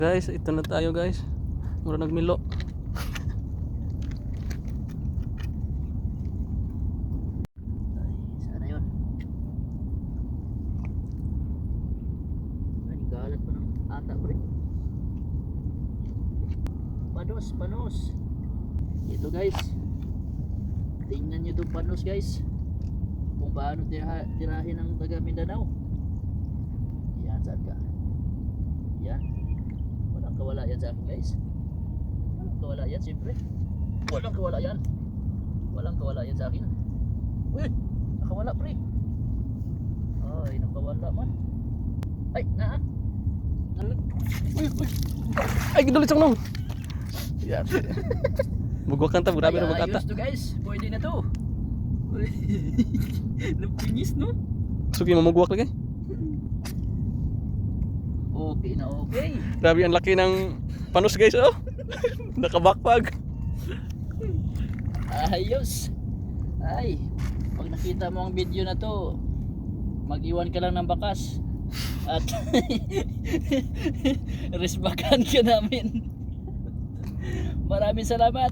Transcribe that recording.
Guys, ito na tayo guys. Mura nagmilo. Sana yun. Ay, galat pa ng ata pre. Panos. Ito guys. Tingnan nyo itong panos guys. Kung paano tirahin ng taga Mindanao. Yan, saan ka? Yan. Walang kawala yan sa akin guys. Walang kawala yan siyempre. Walang kawala yan. Walang kawala yan sa akin. Uy! Nakawala pre. Ay, nakawala man. Ay, naa. Uy. Ay, gidulit sa nung. Yan. Bugwakan ta, grabe na bugata. Ayos to guys. Pwede na to. Napinis no? Sugi mo mugwak lagi. Okay na okay. Grabe ang laki ng panos guys, oh. Nakabakpag. Ayos. Ay, pag nakita mo ang video na to, mag-iwan ka lang ng bakas at resbakan ka namin. Maraming salamat.